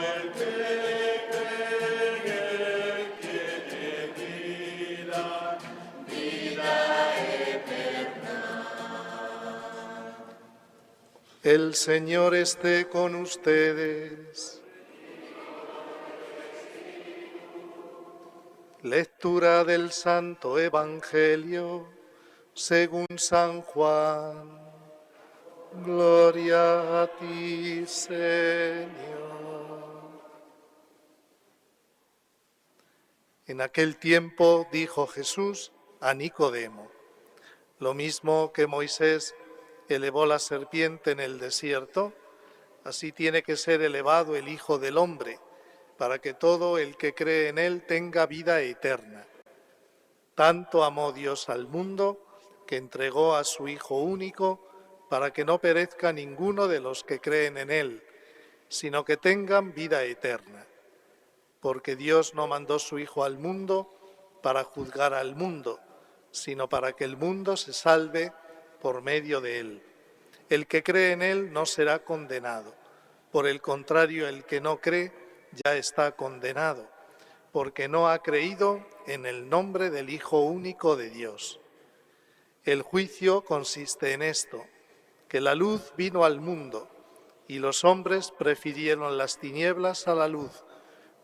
el que cree en él tiene vida, vida eterna. El Señor esté con ustedes. Lectura del Santo Evangelio según San Juan. Gloria a ti, Señor. En aquel tiempo dijo Jesús a Nicodemo: lo mismo que Moisés elevó la serpiente en el desierto, así tiene que ser elevado el Hijo del Hombre, para que todo el que cree en él tenga vida eterna. Tanto amó Dios al mundo, que entregó a su Hijo único, para que no perezca ninguno de los que creen en él, sino que tengan vida eterna. Porque Dios no mandó su Hijo al mundo para juzgar al mundo, sino para que el mundo se salve por medio de él. El que cree en él no será condenado. Por el contrario, el que no cree ya está condenado, porque no ha creído en el nombre del Hijo único de Dios. El juicio consiste en esto, que la luz vino al mundo, y los hombres prefirieron las tinieblas a la luz,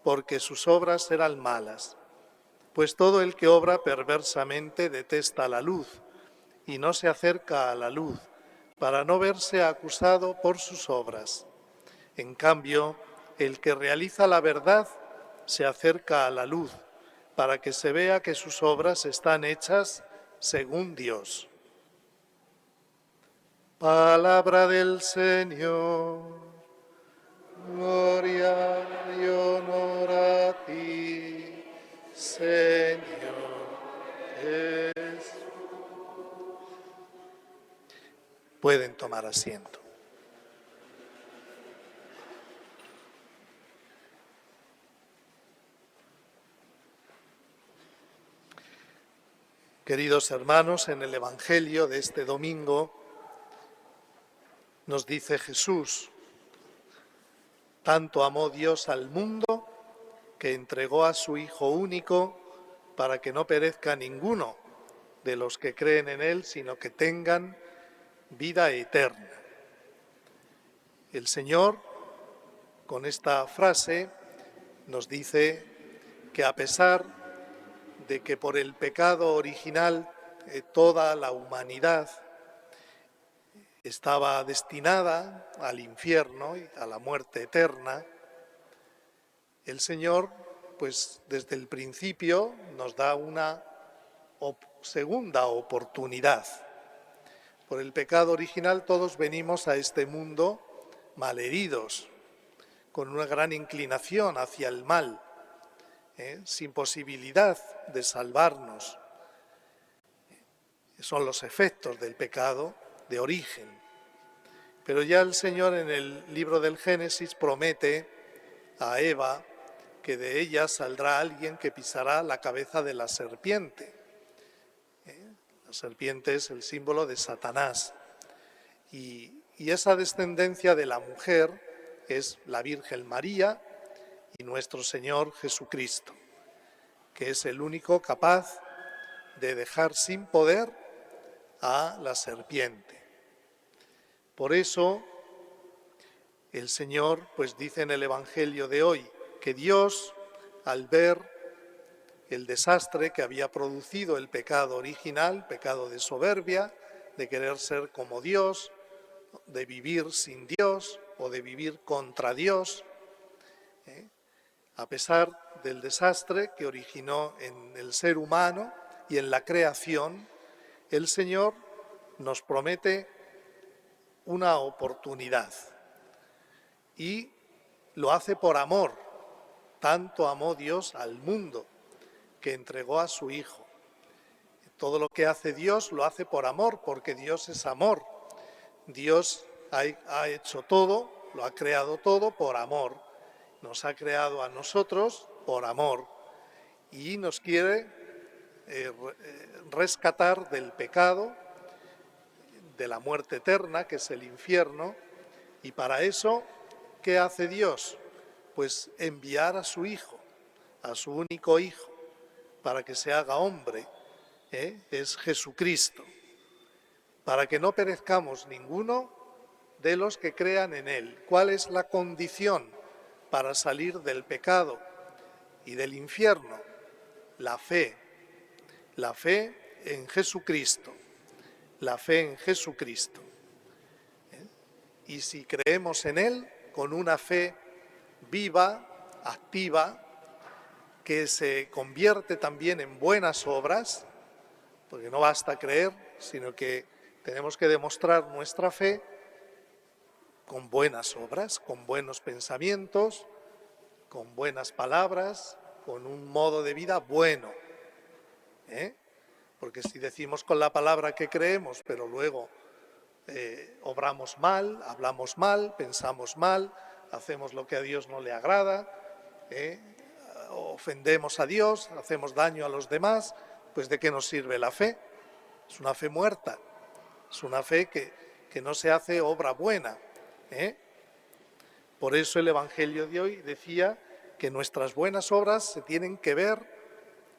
porque sus obras eran malas. Pues todo el que obra perversamente detesta la luz, y no se acerca a la luz, para no verse acusado por sus obras. En cambio, el que realiza la verdad se acerca a la luz, para que se vea que sus obras están hechas según Dios. Palabra del Señor. Gloria y honor a ti, Señor Jesús. Pueden tomar asiento. Queridos hermanos, en el Evangelio de este domingo nos dice Jesús: tanto amó Dios al mundo que entregó a su Hijo único para que no perezca ninguno de los que creen en él, sino que tengan vida eterna. El Señor, con esta frase, nos dice que a pesar de que por el pecado original toda la humanidad estaba destinada al infierno y a la muerte eterna, el Señor, pues desde el principio nos da una segunda oportunidad. Por el pecado original todos venimos a este mundo malheridos, con una gran inclinación hacia el mal, sin posibilidad de salvarnos. Son los efectos del pecado de origen. Pero ya el Señor en el libro del Génesis promete a Eva que de ella saldrá alguien que pisará la cabeza de la serpiente. La serpiente es el símbolo de Satanás. Y esa descendencia de la mujer es la Virgen María y nuestro Señor Jesucristo, que es el único capaz de dejar sin poder a la serpiente. Por eso el Señor pues dice en el Evangelio de hoy que Dios, al ver el desastre que había producido el pecado original, pecado de soberbia, de querer ser como Dios, de vivir sin Dios o de vivir contra Dios, a pesar del desastre que originó en el ser humano y en la creación, el Señor nos promete una oportunidad y lo hace por amor. Tanto amó Dios al mundo que entregó a su Hijo. Todo lo que hace Dios lo hace por amor, porque Dios es amor. Dios ha hecho todo, lo ha creado todo por amor. Nos ha creado a nosotros por amor y nos quiere rescatar del pecado, de la muerte eterna, que es el infierno. Y para eso, ¿qué hace Dios? pues enviar a su Hijo, a su único Hijo, para que se haga hombre, es Jesucristo, para que no perezcamos ninguno de los que crean en Él. ¿Cuál es la condición para salir del pecado y del infierno? La fe en Jesucristo, la fe en Jesucristo. Y si creemos en Él, con una fe viva, activa, que se convierte también en buenas obras, porque no basta creer, sino que tenemos que demostrar nuestra fe con buenas obras, con buenos pensamientos, con buenas palabras, con un modo de vida bueno. Porque si decimos con la palabra que creemos, pero luego obramos mal, hablamos mal, pensamos mal, hacemos lo que a Dios no le agrada, ofendemos a Dios, hacemos daño a los demás, pues ¿de qué nos sirve la fe? Es una fe muerta, es una fe que no se hace obra buena. Por eso el Evangelio de hoy decía que nuestras buenas obras se tienen que ver,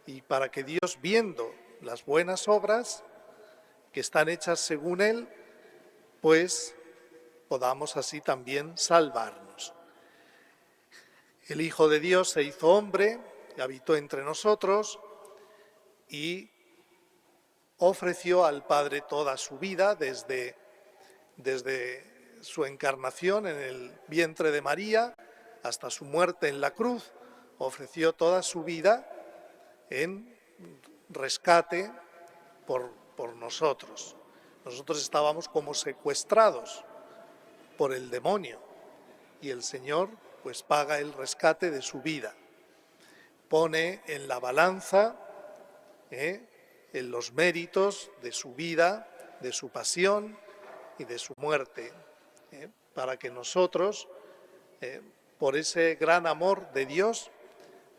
y para que Dios, viendo las buenas obras que están hechas según Él, pues podamos así también salvarnos. El Hijo de Dios se hizo hombre, habitó entre nosotros y ofreció al Padre toda su vida desde su encarnación en el vientre de María hasta su muerte en la cruz. Ofreció toda su vida en rescate por nosotros. Nosotros estábamos como secuestrados por el demonio y el Señor pues paga el rescate de su vida. Pone en la balanza en los méritos de su vida, de su pasión y de su muerte, para que nosotros, por ese gran amor de Dios,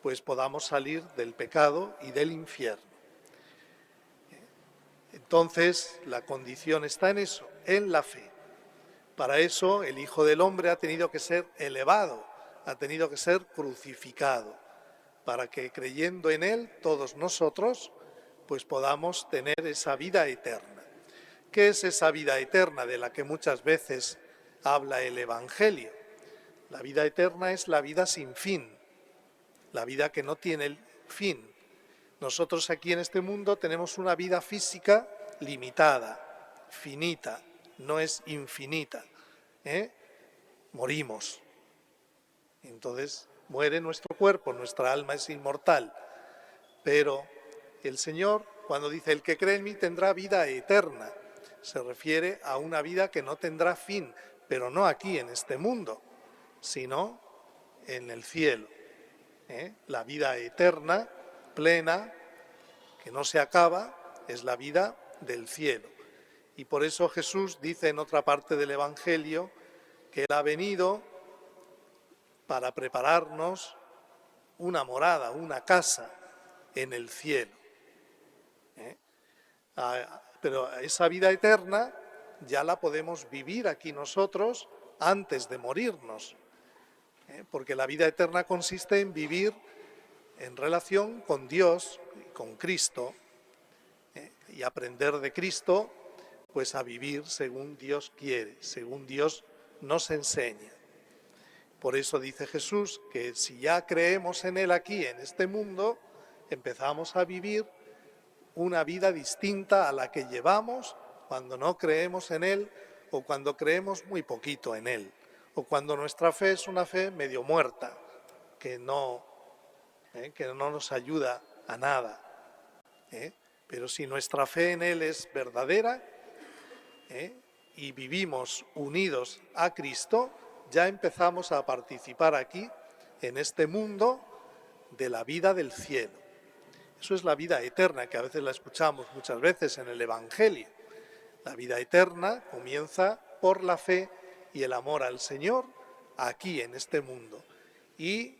pues podamos salir del pecado y del infierno. Entonces, la condición está en eso, en la fe. Para eso el Hijo del Hombre ha tenido que ser elevado, ha tenido que ser crucificado, para que creyendo en Él, todos nosotros, pues podamos tener esa vida eterna. ¿Qué es esa vida eterna de la que muchas veces habla el Evangelio? La vida eterna es la vida sin fin, la vida que no tiene fin. Nosotros aquí en este mundo tenemos una vida física limitada, finita, no es infinita. Morimos. Entonces muere nuestro cuerpo, nuestra alma es inmortal. Pero el Señor, cuando dice el que cree en mí tendrá vida eterna, se refiere a una vida que no tendrá fin, pero no aquí en este mundo, sino en el cielo. La vida eterna, plena, que no se acaba, es la vida del cielo. Y por eso Jesús dice en otra parte del Evangelio que Él ha venido para prepararnos una morada, una casa en el cielo. Pero esa vida eterna ya la podemos vivir aquí nosotros antes de morirnos, porque la vida eterna consiste en vivir en relación con Dios, con Cristo, y aprender de Cristo, pues a vivir según Dios quiere, según Dios nos enseña. Por eso dice Jesús que si ya creemos en Él aquí, en este mundo, empezamos a vivir una vida distinta a la que llevamos cuando no creemos en Él o cuando creemos muy poquito en Él, o cuando nuestra fe es una fe medio muerta, que no nos ayuda a nada. Pero si nuestra fe en Él es verdadera y vivimos unidos a Cristo, ya empezamos a participar aquí, en este mundo, de la vida del cielo. Eso es la vida eterna, que a veces la escuchamos muchas veces en el Evangelio. La vida eterna comienza por la fe y el amor al Señor aquí en este mundo y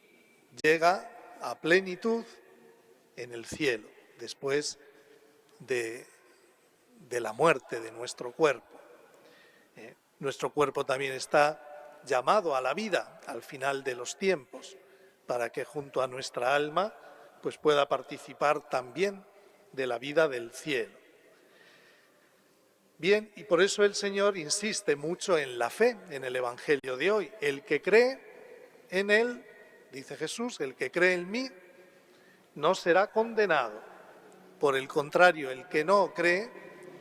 llega a plenitud en el cielo, después de la muerte de nuestro cuerpo. Nuestro cuerpo también está llamado a la vida al final de los tiempos, para que junto a nuestra alma pues pueda participar también de la vida del cielo. Bien, y por eso el Señor insiste mucho en la fe en el Evangelio de hoy. El que cree en Él, dice Jesús, el que cree en mí, no será condenado. Por el contrario, el que no cree,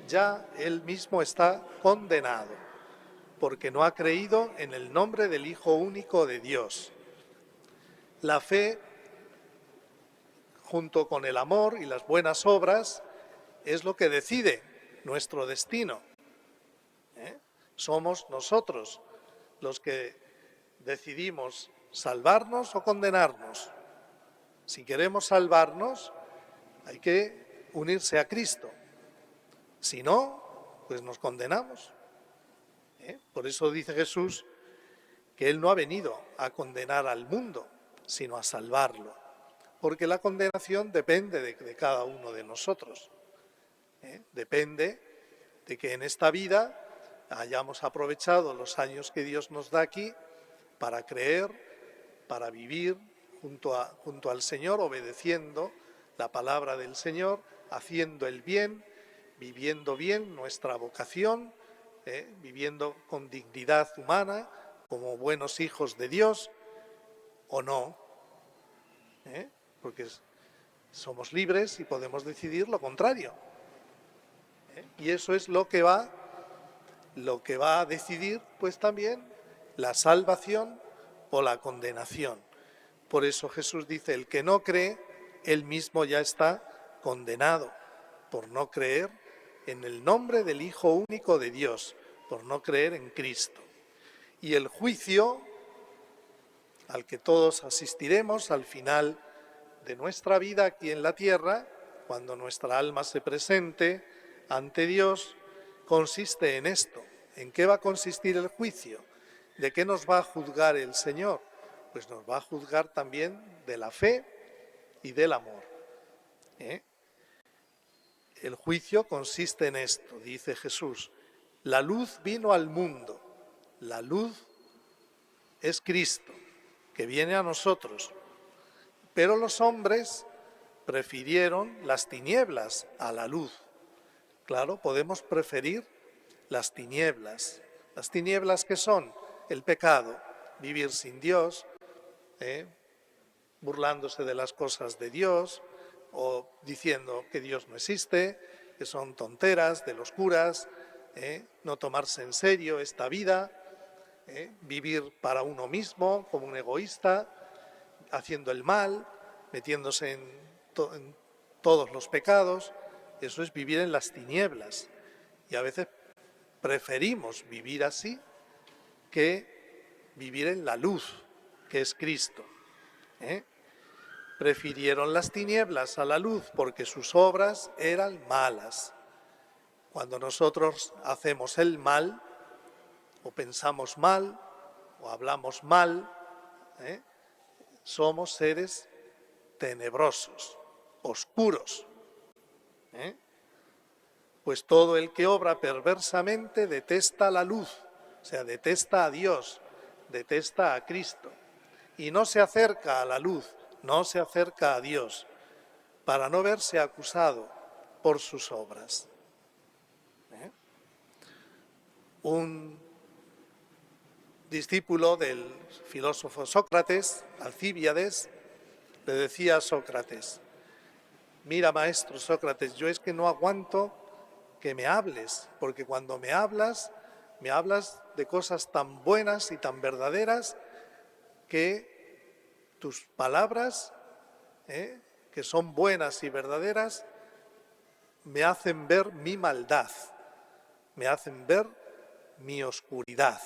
ya él mismo está condenado, porque no ha creído en el nombre del Hijo único de Dios. La fe, junto con el amor y las buenas obras, es lo que decide nuestro destino. Somos nosotros los que decidimos salvarnos o condenarnos. Si queremos salvarnos, hay que unirse a Cristo. Si no, pues nos condenamos. Por eso dice Jesús que Él no ha venido a condenar al mundo, sino a salvarlo. Porque la condenación depende de cada uno de nosotros. Depende de que en esta vida hayamos aprovechado los años que Dios nos da aquí para creer, para vivir junto al Señor, obedeciendo la palabra del Señor, haciendo el bien, viviendo bien nuestra vocación, viviendo con dignidad humana, como buenos hijos de Dios, o no, porque somos libres y podemos decidir lo contrario. Y eso es lo que va a decidir, pues también, la salvación o la condenación. Por eso Jesús dice, el que no cree, él mismo ya está condenado, por no creer en el nombre del Hijo único de Dios, por no creer en Cristo. Y el juicio al que todos asistiremos al final de nuestra vida aquí en la tierra, cuando nuestra alma se presente ante Dios, consiste en esto. ¿En qué va a consistir el juicio? ¿De qué nos va a juzgar el Señor? Pues nos va a juzgar también de la fe y del amor. El juicio consiste en esto, dice Jesús. La luz vino al mundo. La luz es Cristo, que viene a nosotros. Pero los hombres prefirieron las tinieblas a la luz. Claro, podemos preferir las tinieblas. ¿Las tinieblas qué son? El pecado, vivir sin Dios, burlándose de las cosas de Dios o diciendo que Dios no existe, que son tonteras de los curas, no tomarse en serio esta vida, vivir para uno mismo como un egoísta, haciendo el mal, metiéndose en todos los pecados. Eso es vivir en las tinieblas. Y a veces preferimos vivir así que vivir en la luz, que es Cristo. Prefirieron las tinieblas a la luz porque sus obras eran malas. Cuando nosotros hacemos el mal, o pensamos mal, o hablamos mal, somos seres tenebrosos, oscuros. Pues todo el que obra perversamente detesta la luz, o sea, detesta a Dios, detesta a Cristo, y no se acerca a la luz, no se acerca a Dios, para no verse acusado por sus obras. Un discípulo del filósofo Sócrates, Alcibíades, le decía a Sócrates, mira, maestro Sócrates, yo es que no aguanto que me hables, porque cuando me hablas de cosas tan buenas y tan verdaderas que tus palabras, que son buenas y verdaderas, me hacen ver mi maldad, me hacen ver mi oscuridad.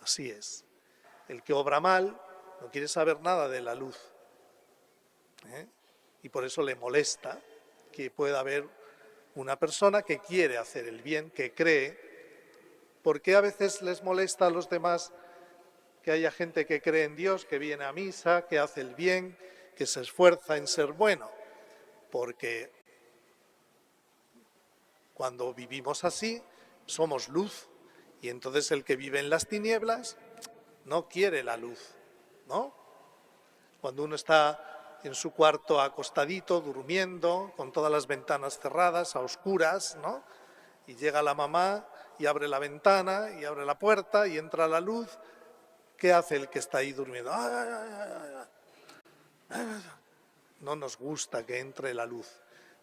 Así es. El que obra mal no quiere saber nada de la luz. Y por eso le molesta que pueda haber una persona que quiere hacer el bien, que cree. ¿Por qué a veces les molesta a los demás que haya gente que cree en Dios, que viene a misa, que hace el bien, que se esfuerza en ser bueno? Porque cuando vivimos así, somos luz. Y entonces el que vive en las tinieblas, no quiere la luz, ¿no? Cuando uno está en su cuarto acostadito, durmiendo, con todas las ventanas cerradas, a oscuras, ¿no? Y llega la mamá y abre la ventana y abre la puerta y entra la luz. ¿Qué hace el que está ahí durmiendo? No nos gusta que entre la luz,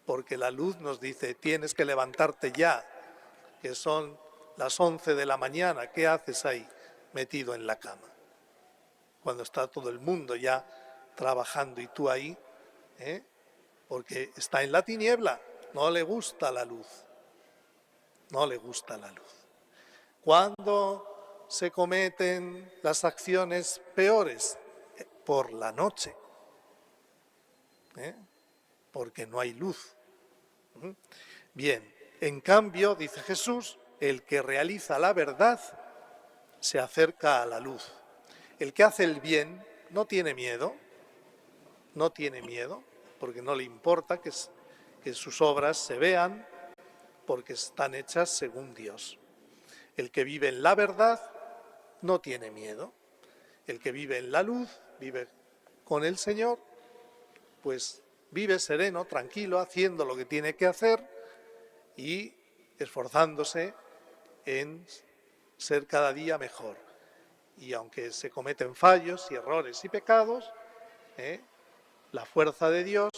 porque la luz nos dice, tienes que levantarte ya, que son las 11 de la mañana. ¿Qué haces ahí metido en la cama? Cuando está todo el mundo ya trabajando y tú ahí, porque está en la tiniebla, no le gusta la luz, no le gusta la luz. Cuando se cometen las acciones peores, por la noche, porque no hay luz. Bien, en cambio, dice Jesús, el que realiza la verdad se acerca a la luz. El que hace el bien no tiene miedo, porque no le importa que sus obras se vean, porque están hechas según Dios. El que vive en la verdad no tiene miedo. El que vive en la luz, vive con el Señor, pues vive sereno, tranquilo, haciendo lo que tiene que hacer y esforzándose en ser cada día mejor. Y aunque se cometen fallos y errores y pecados, la fuerza de Dios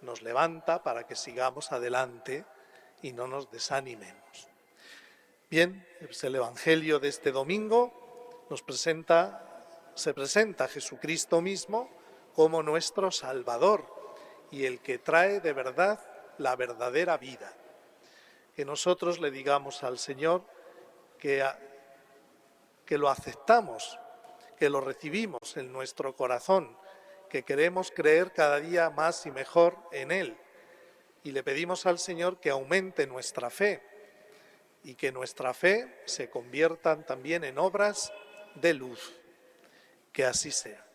nos levanta para que sigamos adelante y no nos desanimemos. Bien, pues el Evangelio de este domingo se presenta a Jesucristo mismo como nuestro Salvador y el que trae de verdad la verdadera vida. Que nosotros le digamos al Señor que lo aceptamos, que lo recibimos en nuestro corazón, que queremos creer cada día más y mejor en Él. Y le pedimos al Señor que aumente nuestra fe y que nuestra fe se convierta también en obras de luz. Que así sea.